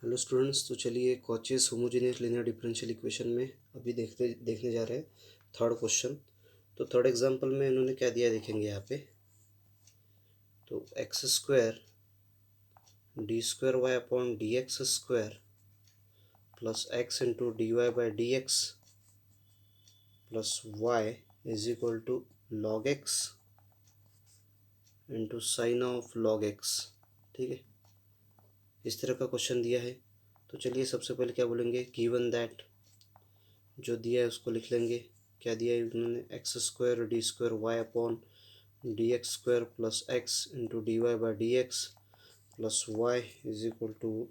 Hello students, तो चलिए Cauchy's homogeneous linear differential equation में अभी देखने जा रहे हैं थर्ड क्वेश्चन। तो थर्ड एग्जांपल में इन्होंने क्या दिया देखेंगे यहाँ पे। तो x square d square y upon d x square plus x into d y by d x plus y is equal to log x into sine of log x. ठीक है, इस तरह का क्वेश्चन दिया है। तो चलिए सबसे पहले क्या बोलेंगे, गिवन दैट, जो दिया है उसको लिख लेंगे। क्या दिया है उन्होंने, x square d square y upon d x square plus x into d y by d x plus y is equal to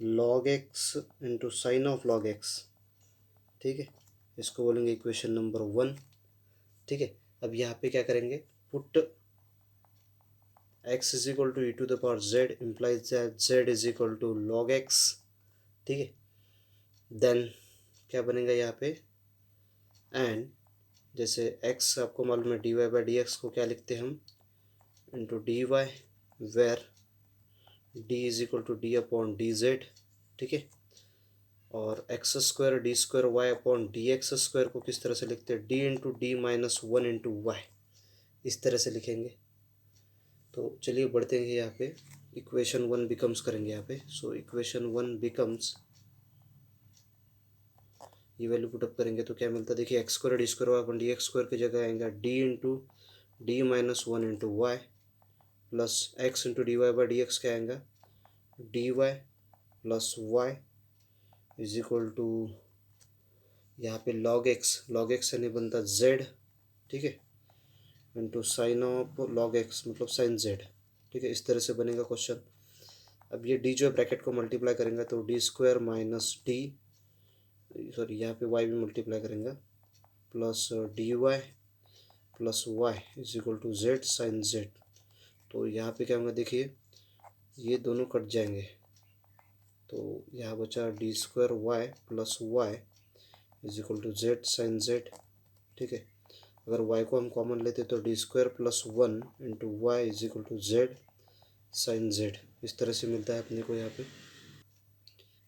log x into sine of log x. ठीक है, इसको बोलेंगे इक्वेशन नंबर 1। ठीक है, अब यहाँ पे क्या करेंगे, put x is equal to e to the power z implies that z is equal to log x. ठीक है, देन क्या बनेगा यहाँ पे, एंड जैसे x आपको मालूम है d y by d x को क्या लिखते हैं हम, into d y where d is equal to d upon d z. ठीक है, और x square d square y upon d x square को किस तरह से लिखते हैं, d into d minus one into y, इस तरह से लिखेंगे। तो चलिए बढ़ते हैं यहाँ पे, इक्वेशन 1 बिकम्स करेंगे यहाँ पे। सो इक्वेशन 1 बिकम्स, ये वैल्यू पुटअप करेंगे तो क्या मिलता है, देखिए x square d square y upon d x square की जगह आएगा d into d minus one into y plus x into d y by d x क्या आएगा, d y plus y is equal to यहाँ पे log x यानी बनता z. ठीक है, into sine of log x मतलब साइन जेड। ठीक है, इस तरह से बनेगा क्वेश्चन। अब ये डी जो है ब्रैकेट को मल्टीप्लाई करेंगे तो d square minus d, sorry यहाँ पे वाई भी मल्टीप्लाई करेंगे, plus d y plus y is equal to z sign z. तो यहाँ पे क्या होगा, देखिए ये दोनों कट जाएंगे तो यहाँ बचा d square y plus y is equal to z sign z. ठीक है, अगर y को हम कॉमन लेते तो d square plus one into y is equal to z sign z, इस तरह से मिलता है अपने को यहाँ पे।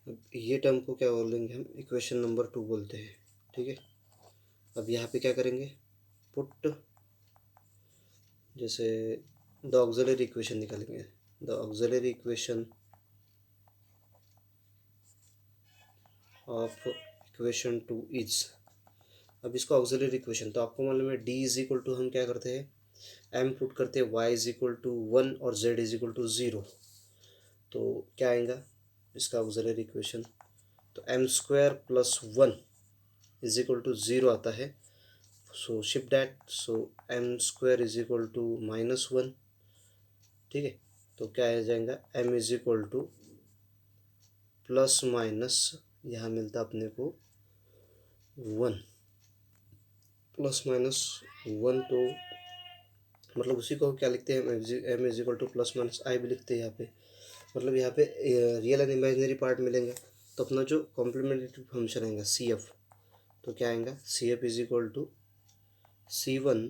अब ये टर्म को क्या बोलेंगे हम, इक्वेशन नंबर 2 बोलते हैं। ठीक है, अब यहाँ पे क्या करेंगे, पुट जैसे द ऑक्सिलरी इक्वेशन निकालेंगे, the auxiliary equation of equation 2 is, अब इसका ऑक्सिलरी इक्वेशन तो आपको मालूम है d इज इक्वल टू हम क्या करते हैं, m पुट करते हैं, y इज इक्वल टू 1 और z इज इक्वल टू 0। तो क्या आएगा इसका ऑक्सिलरी इक्वेशन, तो m square plus one is equal to 0 आता है। So shift that, so m square is equal to minus one. ठीक है, तो क्या आ जाएगा, m is equal to plus minus, यहाँ मिलता अपने को 1, प्लस माइनस 1, तो मतलब उसी को क्या लिखते हैं, m is equal to plus minus i भी लिखते हैं यहाँ पे। मतलब यहाँ पे रियल एंड इमेजिनरी पार्ट मिलेंगे तो अपना जो कॉम्प्लीमेंट्री फंक्शन आएगा सी एफ, तो क्या आएगा, C F is equal to C one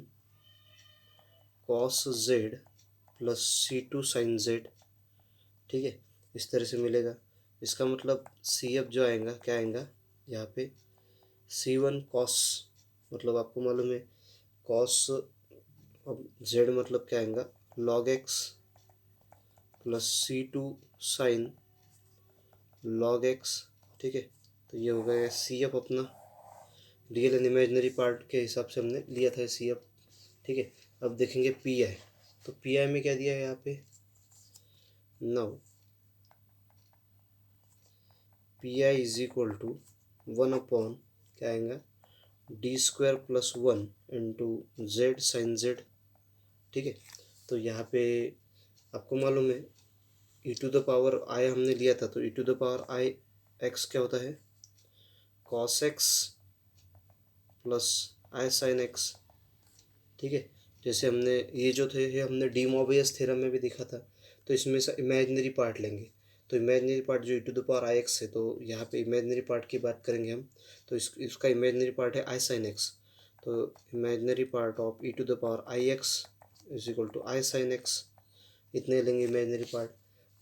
cos z plus C two sine z. ठीक है, इस तरह से मिलेगा। इसका मतलब सी एफ जो आएगा क्या आएगा यहाँ पे, सी वन कॉस, मतलब आपको मालूम है कॉस, अब जेड मतलब क्या आएगा, log x plus C two sine log x. ठीक है, तो ये हो गया सी एफ अपना, रियल एंड इमेजिनरी पार्ट के हिसाब से हमने लिया था सी एफ। ठीक है, अब देखेंगे पी आई, तो पी आई में क्या दिया है यहाँ पे, now P I is equal to 1 upon क्या आएगा, D square plus one into z sign z. ठीक है, तो यहाँ पे आपको मालूम है e to the power i हमने लिया था, तो e to the power i x क्या होता है, cos x plus i sign x. ठीक है, जैसे हमने ये जो थे ये हमने डी मोबियस थ्योरम में भी देखा था। तो इसमें से इमेजिनरी पार्ट लेंगे, तो इमेजिनरी पार्ट जो e to the power i x है, तो यहाँ पे इमेजिनरी पार्ट की बात करेंगे हम, तो इसका इमेजिनरी पार्ट है आई साइन एक्स। तो imaginary part of e to the power i x is equal to i sign x, इतने लेंगे इमेजिनरी पार्ट।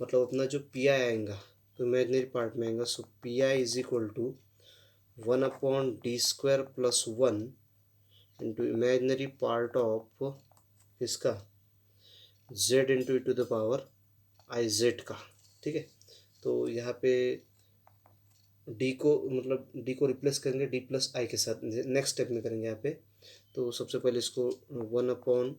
मतलब अपना जो पी आई आएगा, तो इमेजनरी पार्ट में आएगा, so p I is equal to 1/d² plus 1 into imaginary part of इसका z into e to the power i z का। ठीक है, तो यहाँ पे डी को रिप्लेस करेंगे डी प्लस आई के साथ, नेक्स्ट स्टेप में करेंगे यहाँ पे। तो सबसे पहले इसको 1/,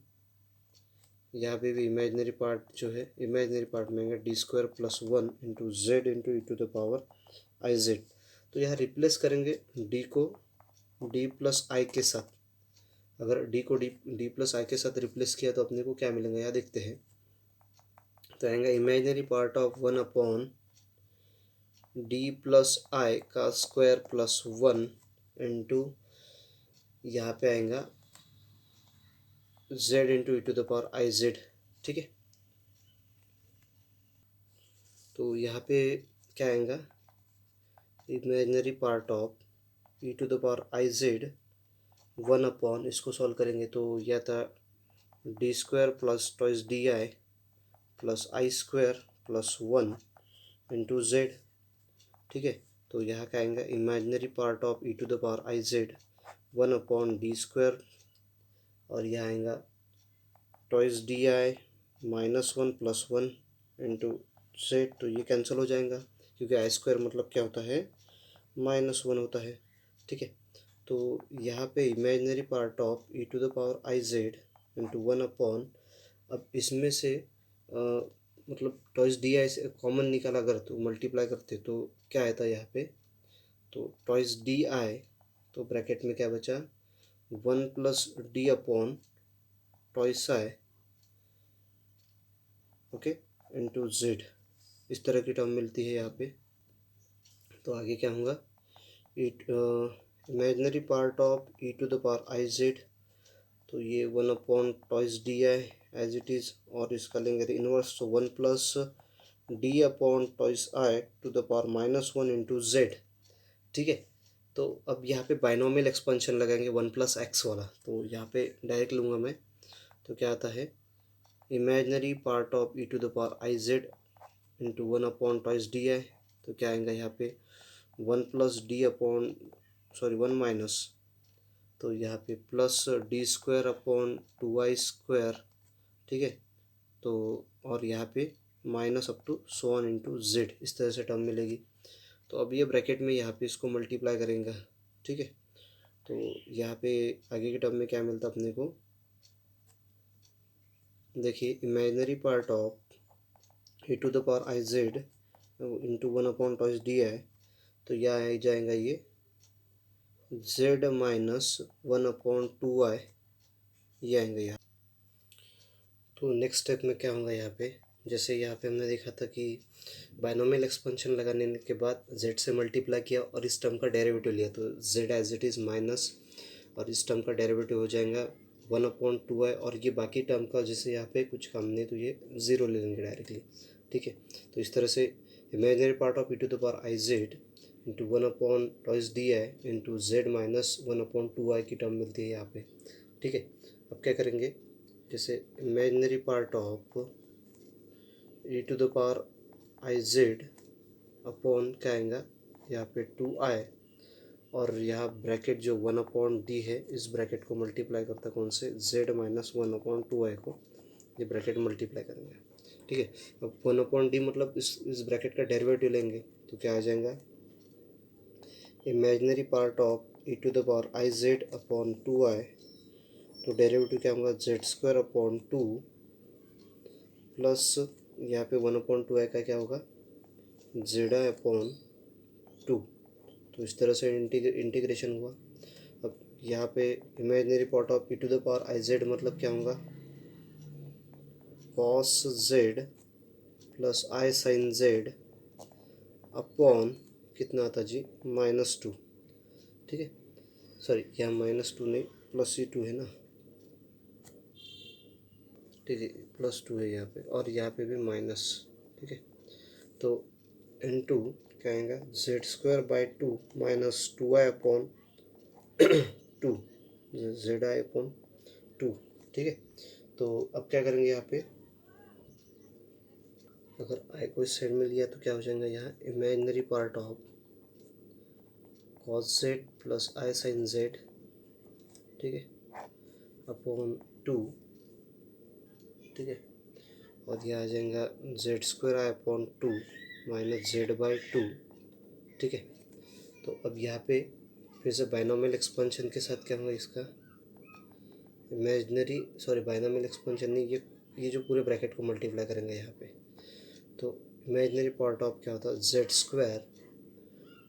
यहाँ पे भी इमेजनरी पार्ट जो है, इमेजनरी पार्ट में आएगा d² plus 1 into z into e to the power i z. तो यहाँ रिप्लेस करेंगे डी को डी प्लस आई के साथ। अगर डी को डी प्लस आई के साथ रिप्लेस किया तो अपने को क्या मिलेगा यहाँ देखते हैं। तो आएगा imaginary part of 1/d plus i का स्क्वायर प्लस 1 इंटू यहाँ पे आएगा z into e to the power i z. ठीक है, तो यहाँ पे क्या आएगा, imaginary part of e to the power i z 1/, इसको सॉल्व करेंगे तो यह था d² plus twice d i plus i plus 1 into z. ठीक है, तो यहाँ क्या आएगा, imaginary part of e to the power i z 1/d², और यहाँ आएगा twice d i -1 plus 1 into z. तो ये कैंसिल हो जाएगा क्योंकि आई² मतलब क्या होता है, -1 होता है। ठीक है, तो यहाँ पे imaginary part of e to the power i z into 1/, अब इसमें से ट्वाइस डी आई से कॉमन निकाला अगर तो मल्टीप्लाई करते तो क्या आता है यहाँ पे, तो ट्वाइस डी आई, तो ब्रैकेट में क्या बचा 1 प्लस डी अपॉन ट्वाइस आई, ओके, इंटू जेड। इस तरह की टर्म मिलती है यहाँ पे। तो आगे क्या होगा, imaginary part of e to the power i z, तो ये 1/, twice d i as it is, और इसका लेंगे इनवर्स, तो 1 plus d upon twice i to the power -1 into z. ठीक है, तो अब यहाँ पे बाइनोमियल एक्सपेंशन लगाएंगे 1+x वाला, तो यहाँ पे डायरेक्ट लूँगा मैं। तो क्या आता है, imaginary part of e to the power i z into 1/, twice d i, तो क्या आएगा यहाँ पे 1 प्लस डी अपॉन 1 माइनस, तो यहाँ पे प्लस d² अपॉन 2i²। ठीक है, तो और यहाँ पे minus up to so on into z, इस तरह से टर्म मिलेगी। तो अब ये ब्रैकेट में यहाँ पे इसको मल्टीप्लाई करेंगे। ठीक है, तो यहाँ पे आगे के टर्म में क्या मिलता अपने को, देखिए imaginary part of e to the power i z into 1/, twice d i, तो यह आ जाएगा ये z -1/2i, ये आएंगे यहाँ। तो नेक्स्ट स्टेप में क्या होगा यहाँ पे, जैसे यहाँ पे हमने देखा था कि बाइनोमियल एक्सपेंशन लगाने के बाद z से मल्टीप्लाई किया और इस टर्म का डेरिवेटिव लिया, तो z as it is minus, और इस टर्म का डेरिवेटिव हो जाएगा 1/2i, और ये बाकी टर्म का जैसे यहाँ पे कुछ काम नहीं तो ये 0 ले लेंगे डायरेक्टली। ठीक है, तो इस तरह से imaginary part of e to the power i z into 1/, twice d i into z -1/2i की टर्म मिलती है यहाँ पे। ठीक है, अब क्या करेंगे, जैसे imaginary part of e to the power i z upon क्या आएगा यहाँ पे 2i, और यहाँ ब्रैकेट जो 1/d है, इस ब्रैकेट को मल्टीप्लाई करता कौन से, z -1/2i को, ये ब्रैकेट मल्टीप्लाई करेंगे। ठीक है, अब 1/d मतलब इस ब्रैकेट का डेरिवेटिव लेंगे तो क्या आ जाएगा, imaginary part of e to the power i z upon 2i, तो डेरिवेटिव क्या होगा z² अपॉन 2 प्लस यहाँ पे 1/2i का क्या होगा zi अपॉन 2। तो इस तरह से इंटीग्रेशन हुआ। अब यहाँ पे imaginary part of e to the power i z मतलब क्या होगा, cos z plus i sine z upon कितना आता जी -2। ठीक है, सॉरी यहाँ -2 नहीं +2 है ना, ठीक है +2 है यहाँ पे, और यहाँ पे भी माइनस। ठीक है, तो इनटू क्या आएगा z²/2 -2i upon 2 zi upon 2। ठीक है, तो अब क्या करेंगे यहाँ पे, अगर आई को इस साइड में लिया तो क्या हो जाएगा यहाँ imaginary part of cos z plus i sine z, ठीक है, अपॉन 2, ठीक है, और यह आ जाएगा Z square I upon 2 minus Z by 2, ठीक है। तो अब यहाँ पे फिर से बाइनोमियल एक्सपेंशन के साथ क्या होगा इसका इमेजिनरी बाइनोमियल एक्सपेंशन नहीं, ये जो पूरे ब्रैकेट को मल्टीप्लाई करेंगे यहाँ पे, तो इमेजिनरी पार्ट ऑफ क्या होता है z square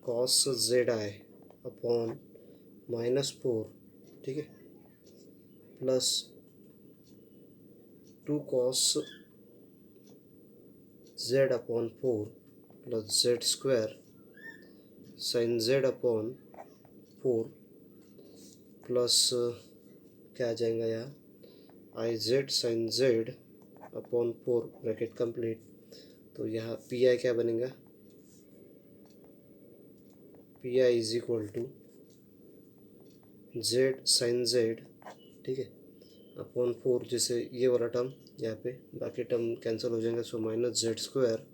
cos z i upon -4, ठीक है, plus 2 cos z upon 4 plus z square sine z upon 4 plus क्या आ जाएगा यहाँ i z sign z upon 4 bracket complete. तो यहाँ पी आई क्या बनेगा, P I is equal to z sign z, ठीक है, अपॉन 4, जैसे ये वाला टर्म यहाँ पे बाकी टर्म कैंसिल हो जाएंगे, so minus Z square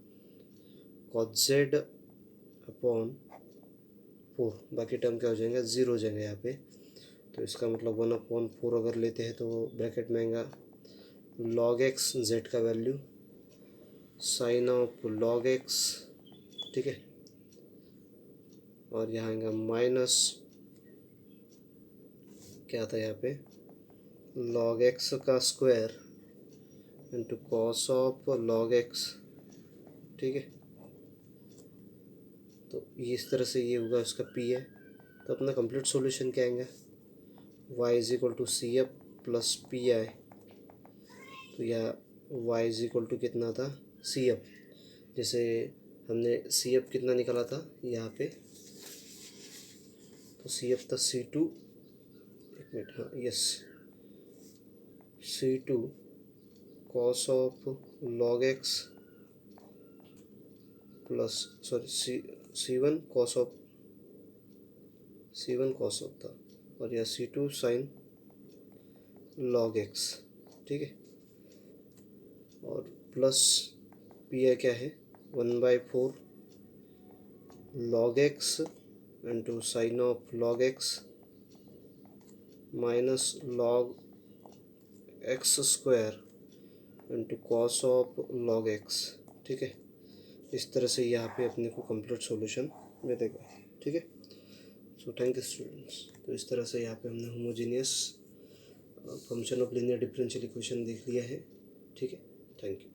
cos z upon 4, बाकी टर्म क्या हो जाएंगे 0 हो जाएंगे यहाँ पे। तो इसका मतलब 1/4 अगर लेते हैं तो ब्रैकेट में आएगा log x जेड का value sine of log x, ठीक है, और यहाँ आएगा माइनस क्या था यहाँ पे log x का square into cos of log x, ठीक है। तो इस तरह से ये होगा इसका पी है। तो अपना कंप्लीट सॉल्यूशन क्या आएगा y is equal to C F plus P I. तो यह y इज इक्वल टू कितना था सी एफ, जैसे हमने सी एफ कितना निकाला था यहाँ पे, तो सी एफ था C2, एक मिनट, हाँ yes, C2 cos of log x plus C1 cos of था, और यह C2 साइन log x, ठीक है, और प्लस पी आई क्या है 1/4 log x into sine of log x minus log x square into cos of log x, ठीक है। इस तरह से यहाँ पे अपने को कंप्लीट सॉल्यूशन मिलेगा, ठीक है। So thank you students. तो इस तरह से यहाँ पे हमने homogeneous function of linear differential equation देख लिया है, ठीक है। Thank you.